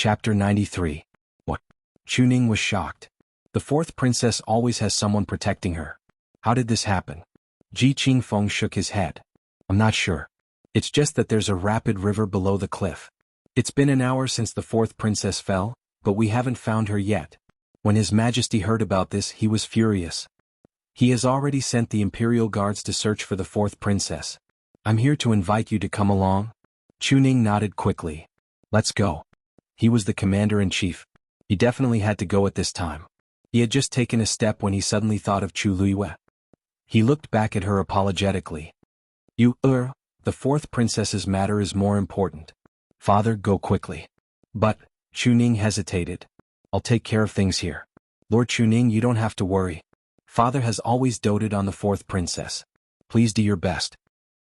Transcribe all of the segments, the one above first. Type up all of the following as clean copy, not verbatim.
Chapter 93. What? Chuning was shocked. The fourth princess always has someone protecting her. How did this happen? Ji Qingfeng shook his head. I'm not sure. It's just that there's a rapid river below the cliff. It's been an hour since the fourth princess fell, but we haven't found her yet. When His Majesty heard about this, he was furious. He has already sent the imperial guards to search for the fourth princess. I'm here to invite you to come along. Chuning nodded quickly. Let's go. He was the commander-in-chief. He definitely had to go at this time. He had just taken a step when he suddenly thought of Chu Luiyue. He looked back at her apologetically. The fourth princess's matter is more important. Father, go quickly. But, Chuning hesitated. I'll take care of things here. Lord Chuning, you don't have to worry. Father has always doted on the fourth princess. Please do your best.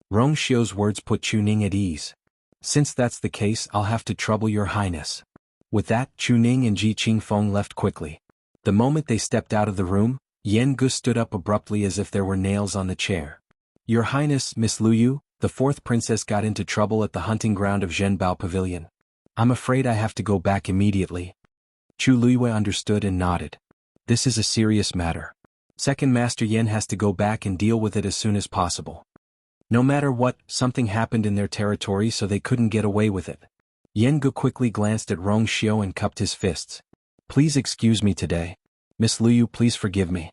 Rong Xiu's words put Chuning at ease. Since that's the case, I'll have to trouble your highness. With that, Chuning and Ji Qingfeng left quickly. The moment they stepped out of the room, Yan Gu stood up abruptly as if there were nails on the chair. Your Highness, Miss Luyu, the fourth princess got into trouble at the hunting ground of Zhenbao Pavilion. I'm afraid I have to go back immediately. Chu Luiyue understood and nodded. This is a serious matter. Second Master Yan has to go back and deal with it as soon as possible. No matter what, something happened in their territory, so they couldn't get away with it. Yan Gu quickly glanced at Rong Xiu and cupped his fists. Please excuse me today. Miss Luyu, please forgive me.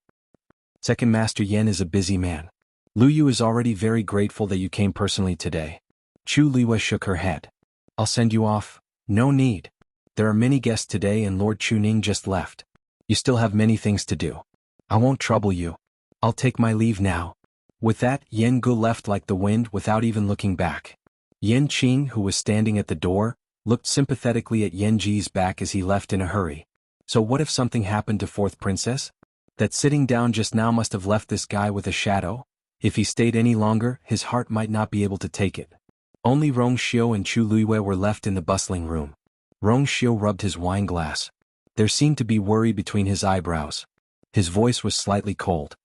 Second Master Yan is a busy man. Luyu is already very grateful that you came personally today. Chu Luiyue shook her head. I'll send you off. No need. There are many guests today and Lord Chuning just left. You still have many things to do. I won't trouble you. I'll take my leave now. With that, Yan Gu left like the wind without even looking back. Yan Qing, who was standing at the door, looked sympathetically at Yan Ji's back as he left in a hurry. So what if something happened to fourth princess? That sitting down just now must have left this guy with a shadow. If he stayed any longer, his heart might not be able to take it. Only Rong Xiu and Chu Luiyue were left in the bustling room. Rong Xiu rubbed his wine glass. There seemed to be worry between his eyebrows. His voice was slightly cold.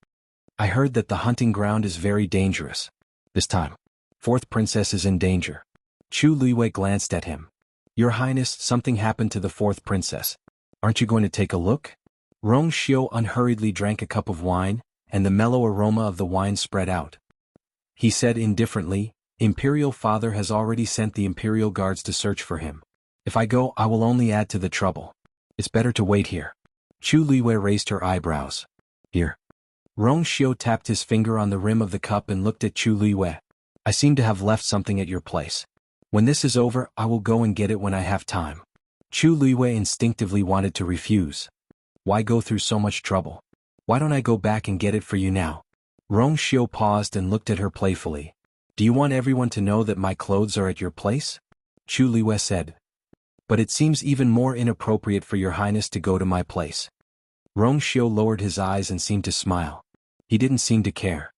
I heard that the hunting ground is very dangerous. This time, fourth princess is in danger. Chu Luiyue glanced at him. Your Highness, something happened to the fourth princess. Aren't you going to take a look? Rong Xiu unhurriedly drank a cup of wine, and the mellow aroma of the wine spread out. He said indifferently, Imperial Father has already sent the Imperial Guards to search for him. If I go, I will only add to the trouble. It's better to wait here. Chu Luiyue raised her eyebrows. Here. Rong Xiu tapped his finger on the rim of the cup and looked at Chu Luiyue. I seem to have left something at your place. When this is over, I will go and get it when I have time. Chu Luiyue instinctively wanted to refuse. Why go through so much trouble? Why don't I go back and get it for you now? Rong Xiu paused and looked at her playfully. Do you want everyone to know that my clothes are at your place? Chu Luiyue said. But it seems even more inappropriate for your Highness to go to my place. Rong Xiu lowered his eyes and seemed to smile. He didn't seem to care.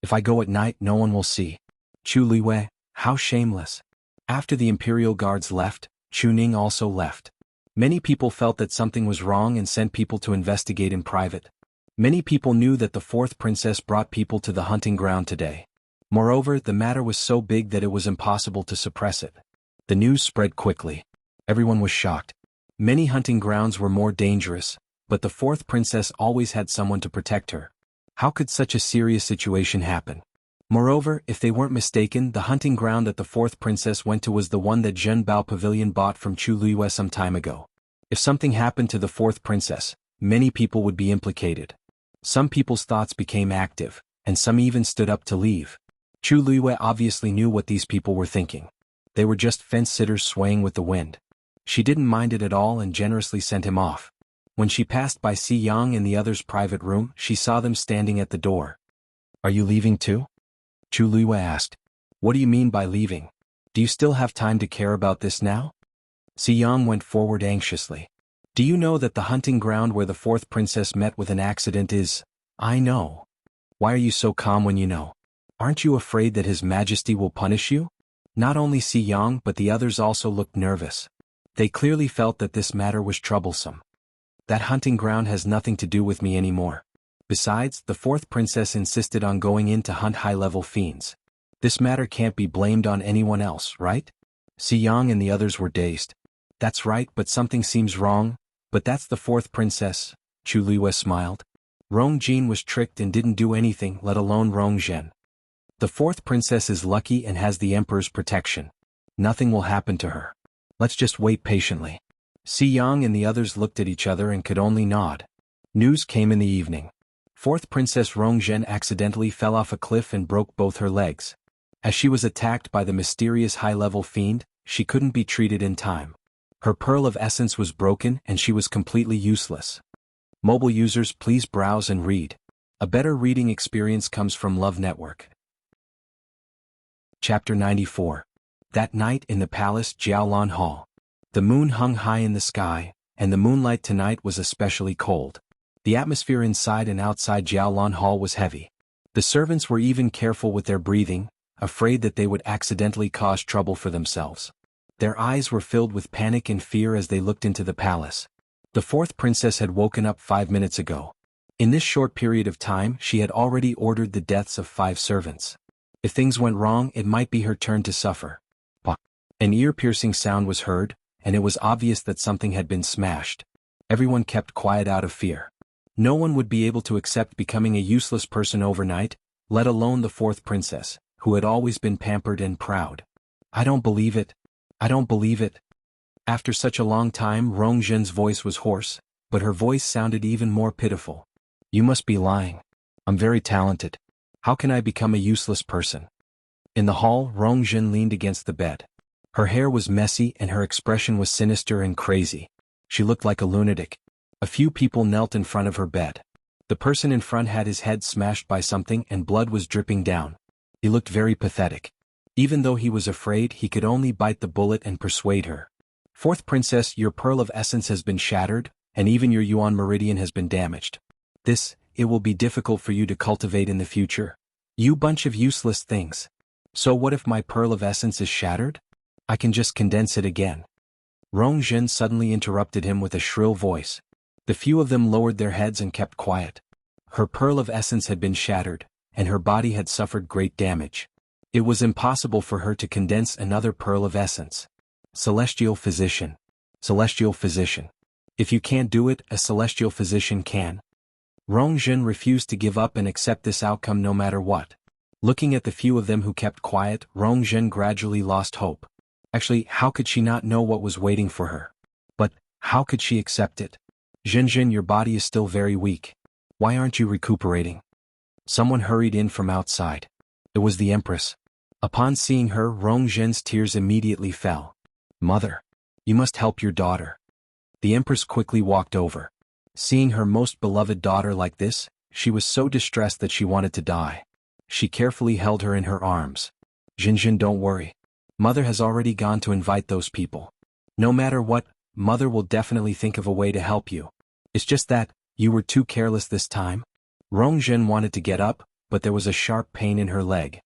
If I go at night, no one will see. Chu Luiyue, how shameless. After the Imperial Guards left, Chuning also left. Many people felt that something was wrong and sent people to investigate in private. Many people knew that the fourth princess brought people to the hunting ground today. Moreover, the matter was so big that it was impossible to suppress it. The news spread quickly. Everyone was shocked. Many hunting grounds were more dangerous, but the fourth princess always had someone to protect her. How could such a serious situation happen? Moreover, if they weren't mistaken, the hunting ground that the fourth princess went to was the one that Zhenbao Pavilion bought from Chu Luiyue some time ago. If something happened to the fourth princess, many people would be implicated. Some people's thoughts became active, and some even stood up to leave. Chu Luiyue obviously knew what these people were thinking. They were just fence-sitters swaying with the wind. She didn't mind it at all and generously sent him off. When she passed by Si Yang and the others' private room, she saw them standing at the door. Are you leaving too? Chu Luiyue asked. What do you mean by leaving? Do you still have time to care about this now? Si Yang went forward anxiously. Do you know that the hunting ground where the fourth princess met with an accident is... I know. Why are you so calm when you know? Aren't you afraid that His Majesty will punish you? Not only Si Yang but the others also looked nervous. They clearly felt that this matter was troublesome. That hunting ground has nothing to do with me anymore. Besides, the fourth princess insisted on going in to hunt high-level fiends. This matter can't be blamed on anyone else, right? Si Yang and the others were dazed. That's right, but something seems wrong. But that's the fourth princess, Chu Luiyue smiled. Rong Jin was tricked and didn't do anything, let alone Rong Zhen. The fourth princess is lucky and has the emperor's protection. Nothing will happen to her. Let's just wait patiently. Si Yang and the others looked at each other and could only nod. News came in the evening. Fourth Princess Rong Zhen accidentally fell off a cliff and broke both her legs. As she was attacked by the mysterious high-level fiend, she couldn't be treated in time. Her pearl of essence was broken and she was completely useless. Mobile users, please browse and read. A better reading experience comes from Love Network. Chapter 94. That night in the palace Jiaolan Hall. The moon hung high in the sky, and the moonlight tonight was especially cold. The atmosphere inside and outside Jiaolan Hall was heavy. The servants were even careful with their breathing, afraid that they would accidentally cause trouble for themselves. Their eyes were filled with panic and fear as they looked into the palace. The fourth princess had woken up 5 minutes ago. In this short period of time, she had already ordered the deaths of 5 servants. If things went wrong, it might be her turn to suffer. An ear-piercing sound was heard, and it was obvious that something had been smashed. Everyone kept quiet out of fear. No one would be able to accept becoming a useless person overnight, let alone the fourth princess, who had always been pampered and proud. I don't believe it. I don't believe it. After such a long time, Rong Zhen's voice was hoarse, but her voice sounded even more pitiful. You must be lying. I'm very talented. How can I become a useless person? In the hall, Rong Zhen leaned against the bed. Her hair was messy and her expression was sinister and crazy. She looked like a lunatic. A few people knelt in front of her bed. The person in front had his head smashed by something and blood was dripping down. He looked very pathetic. Even though he was afraid, he could only bite the bullet and persuade her. Fourth princess, your pearl of essence has been shattered, and even your yuan meridian has been damaged. It will be difficult for you to cultivate in the future. You bunch of useless things. So what if my pearl of essence is shattered? I can just condense it again. Rong Zhen suddenly interrupted him with a shrill voice. The few of them lowered their heads and kept quiet. Her pearl of essence had been shattered, and her body had suffered great damage. It was impossible for her to condense another pearl of essence. Celestial physician. Celestial physician. If you can't do it, a celestial physician can. Rong Zhen refused to give up and accept this outcome no matter what. Looking at the few of them who kept quiet, Rong Zhen gradually lost hope. Actually, how could she not know what was waiting for her? But, how could she accept it? Zhen, your body is still very weak. Why aren't you recuperating? Someone hurried in from outside. It was the Empress. Upon seeing her, Rong Zhen's tears immediately fell. Mother, you must help your daughter. The Empress quickly walked over. Seeing her most beloved daughter like this, she was so distressed that she wanted to die. She carefully held her in her arms. Zhen, don't worry. Mother has already gone to invite those people. No matter what, Mother will definitely think of a way to help you. It's just that, you were too careless this time. Rong Zhen wanted to get up, but there was a sharp pain in her leg.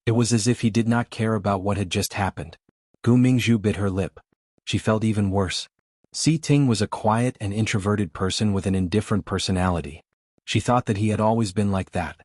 It was as if he did not care about what had just happened. Gu Mingzhu bit her lip. She felt even worse. Si Ting was a quiet and introverted person with an indifferent personality. She thought that he had always been like that.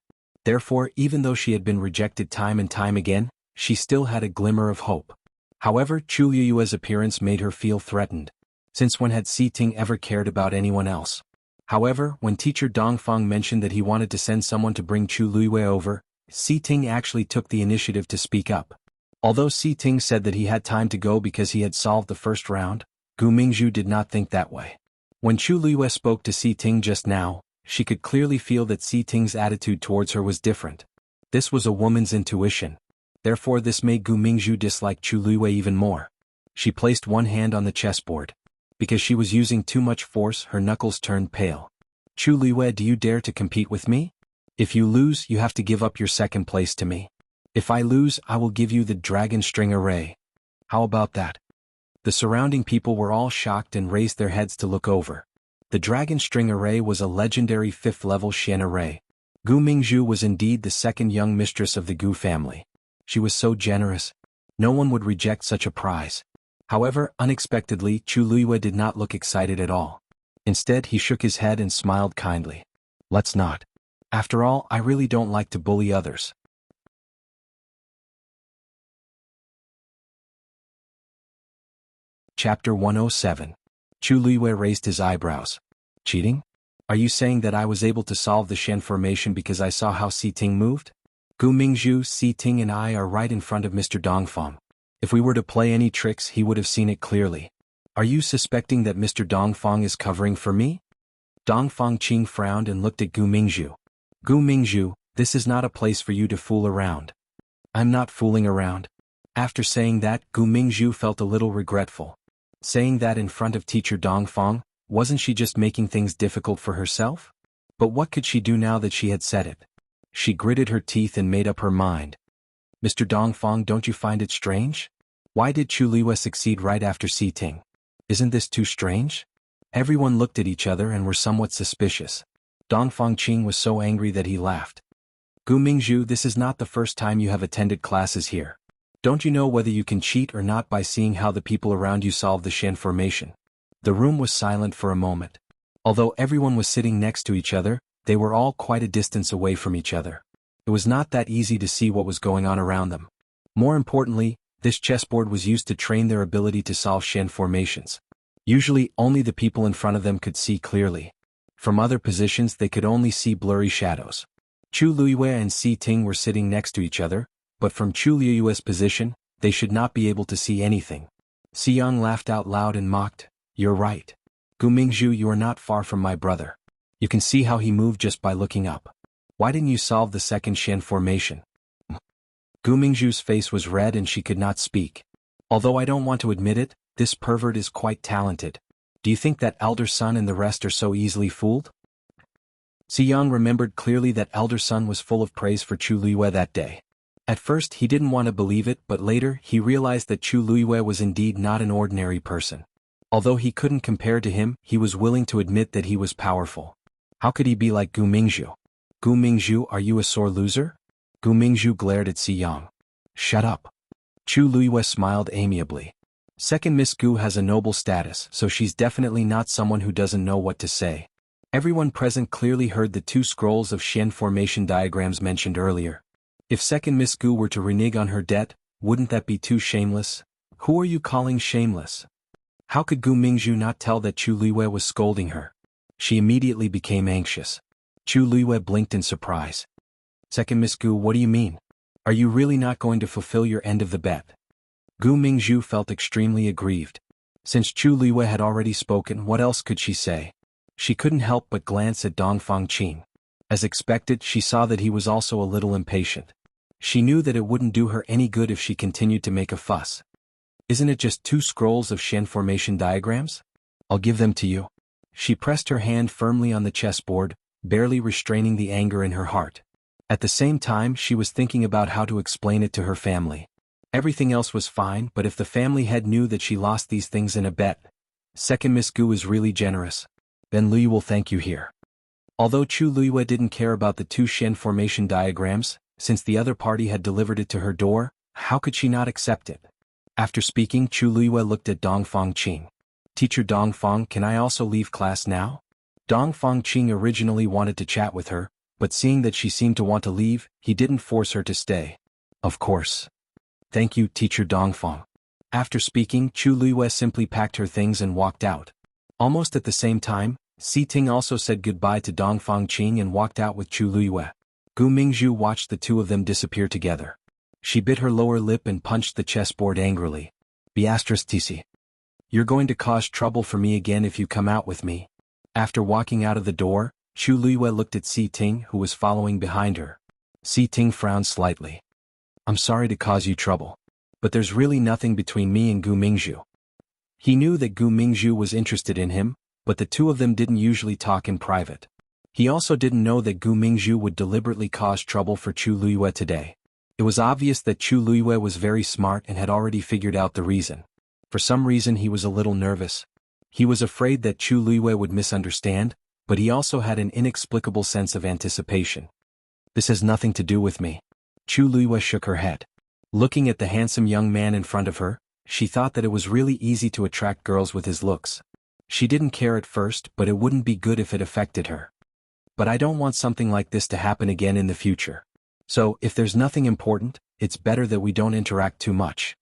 Therefore, even though she had been rejected time and time again, she still had a glimmer of hope. However, Chu Liyue's appearance made her feel threatened. Since when had Si Ting ever cared about anyone else? However, when teacher Dongfang mentioned that he wanted to send someone to bring Chu Liyue over, Si Ting actually took the initiative to speak up. Although Si Ting said that he had time to go because he had solved the first round, Gu Mingzhu did not think that way. When Chu Liyue spoke to Si Ting just now, she could clearly feel that Si Ting's attitude towards her was different. This was a woman's intuition. Therefore this made Gu Mingzhu dislike Chu Liyue even more. She placed one hand on the chessboard. Because she was using too much force, her knuckles turned pale. Chu Liyue, do you dare to compete with me? If you lose, you have to give up your second place to me. If I lose, I will give you the dragon string array. How about that? The surrounding people were all shocked and raised their heads to look over. The dragon string array was a legendary 5th-level Xian array. Gu Mingzhu was indeed the second young mistress of the Gu family. She was so generous. No one would reject such a prize. However, unexpectedly, Chu Liyue did not look excited at all. Instead, he shook his head and smiled kindly. Let's not. After all, I really don't like to bully others. Chapter 107. Chu Luiyue raised his eyebrows. Cheating? Are you saying that I was able to solve the Shen formation because I saw how Si Ting moved? Gu Mingzhu, Si Ting and I are right in front of Mr. Dongfang. If we were to play any tricks, he would have seen it clearly. Are you suspecting that Mr. Dongfang is covering for me? Dongfang Qing frowned and looked at Gu Mingzhu. Gu Mingzhu, this is not a place for you to fool around. I'm not fooling around. After saying that, Gu Mingzhu felt a little regretful. Saying that in front of teacher Dongfang, wasn't she just making things difficult for herself? But what could she do now that she had said it? She gritted her teeth and made up her mind. Mr. Dongfang, don't you find it strange? Why did Chu Luiyue succeed right after Si Ting? Isn't this too strange? Everyone looked at each other and were somewhat suspicious. Dongfang Qing was so angry that he laughed. Gu Mingzhu, this is not the first time you have attended classes here. Don't you know whether you can cheat or not by seeing how the people around you solve the Shen formation? The room was silent for a moment. Although everyone was sitting next to each other, they were all quite a distance away from each other. It was not that easy to see what was going on around them. More importantly, this chessboard was used to train their ability to solve Shen formations. Usually, only the people in front of them could see clearly. From other positions, they could only see blurry shadows. Chu Luiyue and Si Ting were sitting next to each other, but from Chu Luiyue's position, they should not be able to see anything. Si Yang laughed out loud and mocked, "You're right. Gu Mingzhu, you are not far from my brother. You can see how he moved just by looking up. Why didn't you solve the second Shen formation?" Gu Mingzhu's face was red and she could not speak. Although I don't want to admit it, this pervert is quite talented. Do you think that elder son and the rest are so easily fooled? Si Yang remembered clearly that elder son was full of praise for Chu Luiyue that day. At first he didn't want to believe it, but later he realized that Chu Luiyue was indeed not an ordinary person. Although he couldn't compare to him, he was willing to admit that he was powerful. How could he be like Gu Mingzhu? Gu Mingzhu, are you a sore loser? Gu Mingzhu glared at Si Yang. Shut up. Chu Luiyue smiled amiably. Second Miss Gu has a noble status, so she's definitely not someone who doesn't know what to say. Everyone present clearly heard the 2 scrolls of Shen formation diagrams mentioned earlier. If second Miss Gu were to renege on her debt, wouldn't that be too shameless? Who are you calling shameless? How could Gu Mingzhu not tell that Chu Luiyue was scolding her? She immediately became anxious. Chu Luiyue blinked in surprise. Second Miss Gu, what do you mean? Are you really not going to fulfill your end of the bet? Gu Mingzhu felt extremely aggrieved. Since Chu Luiyue had already spoken, what else could she say? She couldn't help but glance at Dongfang Qing. As expected, she saw that he was also a little impatient. She knew that it wouldn't do her any good if she continued to make a fuss. Isn't it just 2 scrolls of Shen formation diagrams? I'll give them to you. She pressed her hand firmly on the chessboard, barely restraining the anger in her heart. At the same time, she was thinking about how to explain it to her family. Everything else was fine, but if the family head knew that she lost these things in a bet, second Miss Gu is really generous. Then Lui will thank you here. Although Chu Luiyue didn't care about the 2 Shen formation diagrams, since the other party had delivered it to her door, how could she not accept it? After speaking, Chu Luiyue looked at Dongfang Qing. Teacher Dongfang, can I also leave class now? Dongfang Qing originally wanted to chat with her, but seeing that she seemed to want to leave, he didn't force her to stay. Of course. Thank you, Teacher Dongfang. After speaking, Chu Luiyue simply packed her things and walked out. Almost at the same time, Si Ting also said goodbye to Dongfang Qing and walked out with Chu Luiyue. Gu Mingzhu watched the 2 of them disappear together. She bit her lower lip and punched the chessboard angrily. Beatrice TC. You're going to cause trouble for me again if you come out with me. After walking out of the door, Chu Luiyue looked at Si Ting, who was following behind her. Si Ting frowned slightly. I'm sorry to cause you trouble, but there's really nothing between me and Gu Mingzhu. He knew that Gu Mingzhu was interested in him, but the 2 of them didn't usually talk in private. He also didn't know that Gu Mingzhu would deliberately cause trouble for Chu Luiyue today. It was obvious that Chu Luiyue was very smart and had already figured out the reason. For some reason he was a little nervous. He was afraid that Chu Luiyue would misunderstand, but he also had an inexplicable sense of anticipation. This has nothing to do with me. Chu Luiyue shook her head. Looking at the handsome young man in front of her, she thought that it was really easy to attract girls with his looks. She didn't care at first, but it wouldn't be good if it affected her. But I don't want something like this to happen again in the future. So, if there's nothing important, it's better that we don't interact too much.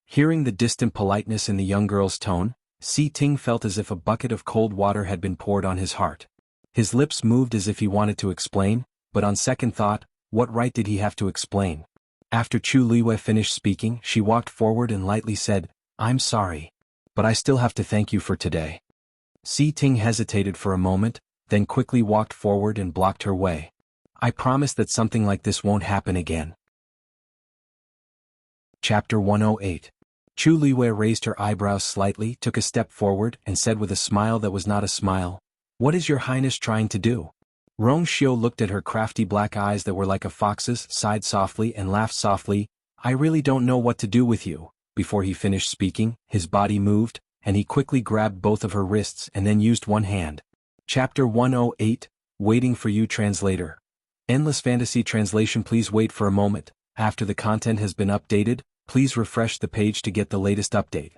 Hearing the distant politeness in the young girl's tone, Si Ting felt as if a bucket of cold water had been poured on his heart. His lips moved as if he wanted to explain, but on second thought, what right did he have to explain? After Chu Liwei finished speaking, she walked forward and lightly said, "I'm sorry. But I still have to thank you for today." Si Ting hesitated for a moment, then quickly walked forward and blocked her way. "I promise that something like this won't happen again." Chapter 108. Chu Liwei raised her eyebrows slightly, took a step forward, and said with a smile that was not a smile, "What is your highness trying to do?" Rong Xiu looked at her crafty black eyes that were like a fox's, sighed softly and laughed softly. "I really don't know what to do with you." Before he finished speaking, his body moved, and he quickly grabbed both of her wrists and then used one hand. Chapter 108, Waiting for You Translator. Endless Fantasy Translation. Please wait for a moment. After the content has been updated, please refresh the page to get the latest update.